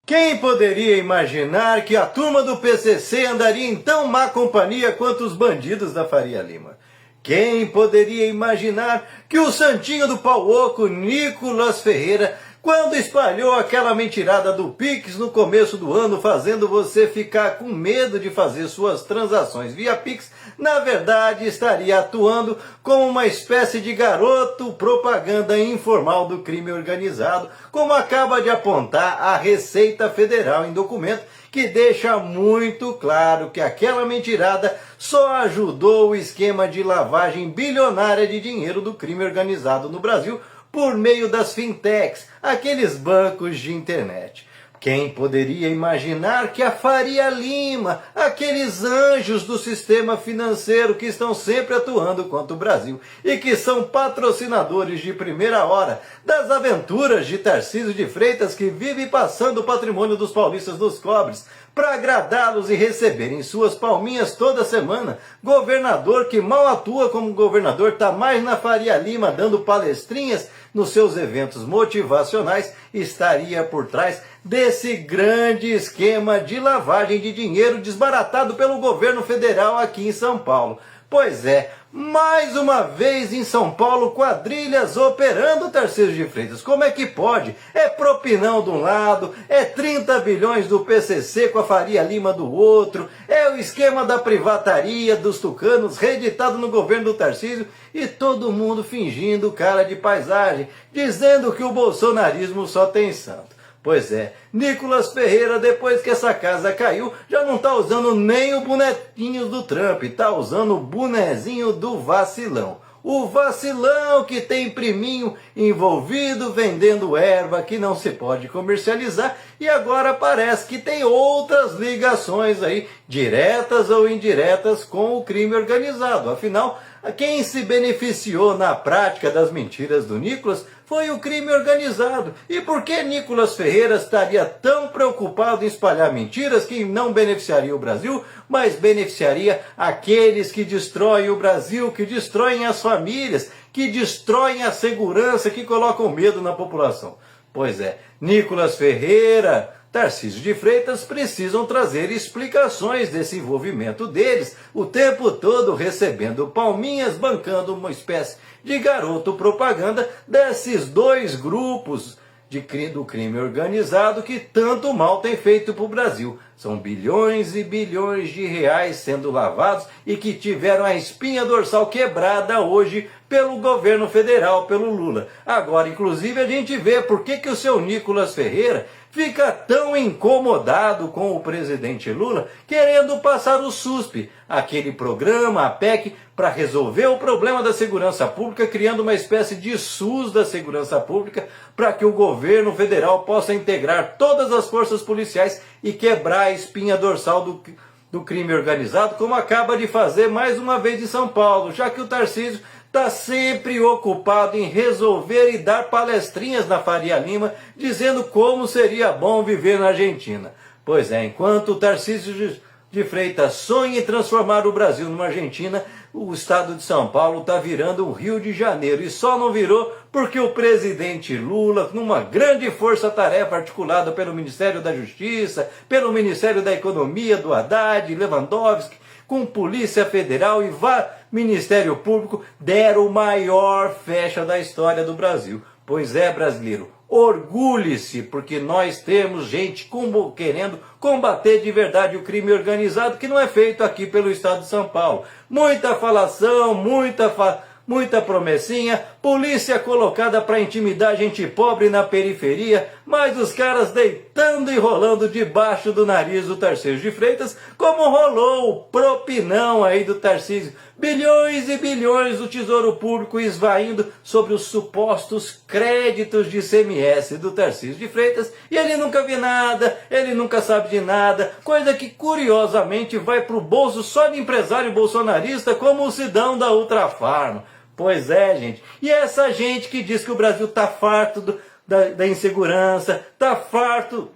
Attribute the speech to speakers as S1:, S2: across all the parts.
S1: Quem poderia imaginar que a turma do PCC andaria em tão má companhia quanto os bandidos da Faria Lima? Quem poderia imaginar que o santinho do pau oco, Nicolas Ferreira, quando espalhou aquela mentirada do Pix no começo do ano, fazendo você ficar com medo de fazer suas transações via Pix, na verdade estaria atuando como uma espécie de garoto propaganda informal do crime organizado, como acaba de apontar a Receita Federal em documento que deixa muito claro que aquela mentirada só ajudou o esquema de lavagem bilionária de dinheiro do crime organizado no Brasil por meio das fintechs, aqueles bancos de internet. Quem poderia imaginar que a Faria Lima, aqueles anjos do sistema financeiro que estão sempre atuando contra o Brasil e que são patrocinadores de primeira hora das aventuras de Tarcísio de Freitas, que vive passando o patrimônio dos paulistas nos cobres para agradá-los e receberem suas palminhas toda semana, governador que mal atua como governador está mais na Faria Lima dando palestrinhas nos seus eventos motivacionais, estaria por trás desse grande esquema de lavagem de dinheiro desbaratado pelo governo federal aqui em São Paulo. Pois é, mais uma vez em São Paulo, quadrilhas operando, Tarcísio de Freitas. Como é que pode? É propinão de um lado, é 30 bilhões do PCC com a Faria Lima do outro, é o esquema da privataria dos tucanos reeditado no governo do Tarcísio e todo mundo fingindo cara de paisagem, dizendo que o bolsonarismo só tem santo. Pois é, Nicolas Ferreira, depois que essa casa caiu, já não está usando nem o bonequinho do Trump, está usando o bonezinho do vacilão. O vacilão que tem priminho envolvido vendendo erva que não se pode comercializar e agora parece que tem outras ligações aí, diretas ou indiretas, com o crime organizado. Afinal, quem se beneficiou na prática das mentiras do Nicolas foi o crime organizado. E por que Nicolas Ferreira estaria tão preocupado em espalhar mentiras que não beneficiaria o Brasil, mas beneficiaria aqueles que destroem o Brasil, que destroem as famílias, que destroem a segurança, que colocam medo na população? Pois é, Nicolas Ferreira, Tarcísio de Freitas precisam trazer explicações desse envolvimento deles, o tempo todo recebendo palminhas, bancando uma espécie de garoto propaganda desses dois grupos do crime organizado que tanto mal tem feito para o Brasil. São bilhões e bilhões de reais sendo lavados e que tiveram a espinha dorsal quebrada hoje pelo governo federal, pelo Lula. Agora, inclusive, a gente vê por que o seu Nicolas Ferreira fica tão incomodado com o presidente Lula, querendo passar o SUSP, aquele programa, a PEC, para resolver o problema da segurança pública, criando uma espécie de SUS da segurança pública, para que o governo federal possa integrar todas as forças policiais e quebrar a espinha dorsal do crime organizado, como acaba de fazer mais uma vez em São Paulo, já que o Tarcísio está sempre ocupado em resolver e dar palestrinhas na Faria Lima, dizendo como seria bom viver na Argentina. Pois é, enquanto o Tarcísio de Freitas sonha em transformar o Brasil numa Argentina, o estado de São Paulo está virando um Rio de Janeiro. E só não virou porque o presidente Lula, numa grande força-tarefa articulada pelo Ministério da Justiça, pelo Ministério da Economia, do Haddad, Lewandowski, com Polícia Federal e Ministério Público, deram o maior fecha da história do Brasil. Pois é, brasileiro, orgulhe-se, porque nós temos gente querendo combater de verdade o crime organizado, que não é feito aqui pelo estado de São Paulo. Muita falação, muita promessinha, polícia colocada para intimidar gente pobre na periferia, mas os caras deitando e rolando debaixo do nariz do Tarcísio de Freitas, como rolou o propinão aí do Tarcísio. Bilhões e bilhões do Tesouro Público esvaindo sobre os supostos créditos de ICMS do Tarcísio de Freitas, e ele nunca viu nada, ele nunca sabe de nada, coisa que curiosamente vai para o bolso só de empresário bolsonarista como o Sidão da Ultrafarma. Pois é, gente. E essa gente que diz que o Brasil está farto da insegurança, está farto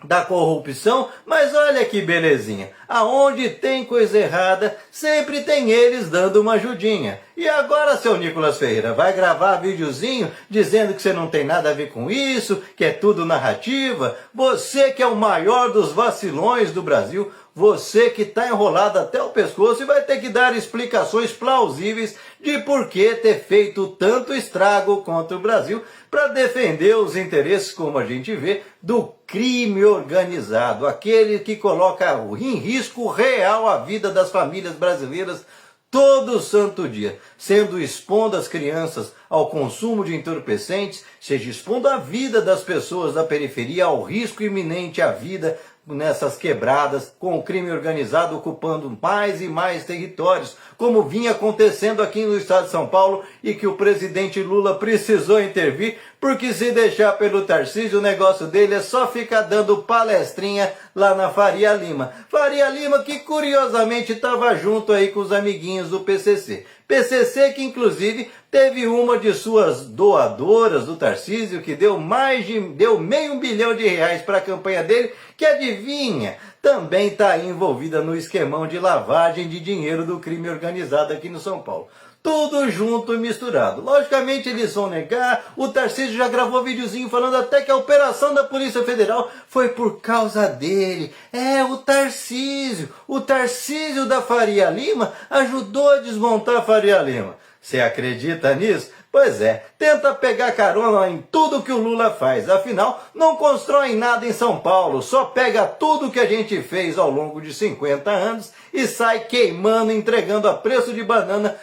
S1: da corrupção, mas olha que belezinha, aonde tem coisa errada, sempre tem eles dando uma ajudinha. E agora, seu Nicolas Ferreira, vai gravar videozinho dizendo que você não tem nada a ver com isso, que é tudo narrativa? Você que é o maior dos vacilões do Brasil, você que está enrolado até o pescoço e vai ter que dar explicações plausíveis de por que ter feito tanto estrago contra o Brasil para defender os interesses, como a gente vê, do crime organizado, aquele que coloca em risco real a vida das famílias brasileiras todo santo dia, sendo expondo as crianças ao consumo de entorpecentes, seja expondo a vida das pessoas da periferia ao risco iminente à vida nessas quebradas, com o crime organizado ocupando mais e mais territórios, como vinha acontecendo aqui no estado de São Paulo e que o presidente Lula precisou intervir, porque se deixar pelo Tarcísio, o negócio dele é só ficar dando palestrinha lá na Faria Lima. Faria Lima que curiosamente estava junto aí com os amiguinhos do PCC. PCC que inclusive teve uma de suas doadoras do Tarcísio que deu meio bilhão de reais para a campanha dele, que adivinha, também está envolvida no esquemão de lavagem de dinheiro do crime organizado aqui no São Paulo. Tudo junto e misturado. Logicamente eles vão negar, o Tarcísio já gravou videozinho falando até que a operação da Polícia Federal foi por causa dele. O Tarcísio da Faria Lima ajudou a desmontar a Faria Lima. Você acredita nisso? Pois é, tenta pegar carona em tudo que o Lula faz, afinal, não constrói nada em São Paulo, só pega tudo que a gente fez ao longo de 50 anos e sai queimando, entregando a preço de banana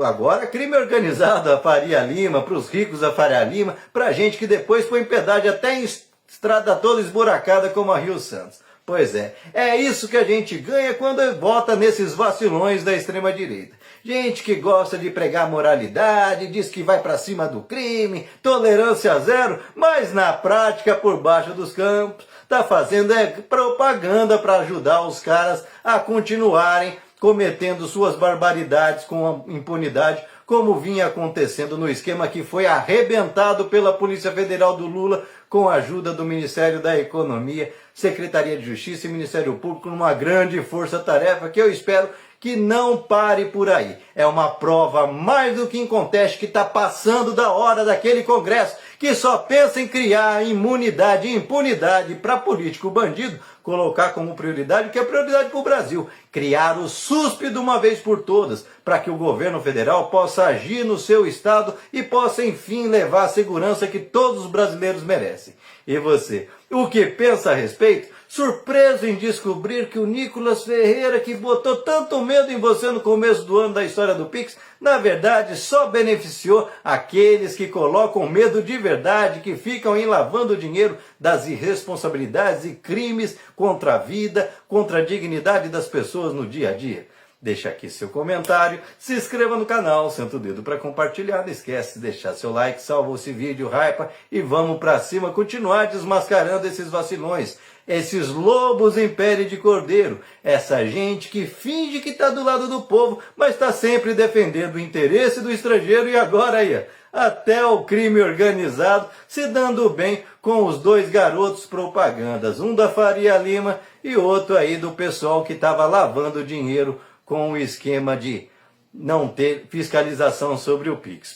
S1: agora crime organizado a Faria Lima, para os ricos da Faria Lima, para gente que depois põe pedágio até em estrada toda esburacada como a Rio Santos. Pois é isso que a gente ganha quando vota nesses vacilões da extrema-direita. Gente que gosta de pregar moralidade, diz que vai para cima do crime, tolerância zero, mas na prática, por baixo dos campos, está fazendo propaganda para ajudar os caras a continuarem cometendo suas barbaridades com impunidade, como vinha acontecendo no esquema que foi arrebentado pela Polícia Federal do Lula com a ajuda do Ministério da Economia, Secretaria de Justiça e Ministério Público, numa grande força-tarefa que eu espero que não pare por aí. É uma prova mais do que inconteste que está passando da hora daquele Congresso que só pensa em criar imunidade e impunidade para político bandido, colocar como prioridade o que é prioridade para o Brasil, criar o SUSP de uma vez por todas, para que o governo federal possa agir no seu estado e possa, enfim, levar a segurança que todos os brasileiros merecem. E você, o que pensa a respeito? Surpreso em descobrir que o Nicolas Ferreira, que botou tanto medo em você no começo do ano da história do Pix, na verdade só beneficiou aqueles que colocam medo de verdade, que ficam enlavando dinheiro das irresponsabilidades e crimes contra a vida, contra a dignidade das pessoas no dia a dia. Deixa aqui seu comentário, se inscreva no canal, senta o dedo para compartilhar, não esquece de deixar seu like, salva esse vídeo, hypa e vamos para cima continuar desmascarando esses vacilões, esses lobos em pele de cordeiro, essa gente que finge que está do lado do povo, mas está sempre defendendo o interesse do estrangeiro e agora aí, até o crime organizado se dando bem com os dois garotos propagandas, um da Faria Lima e outro aí do pessoal que estava lavando dinheiro com o esquema de não ter fiscalização sobre o Pix.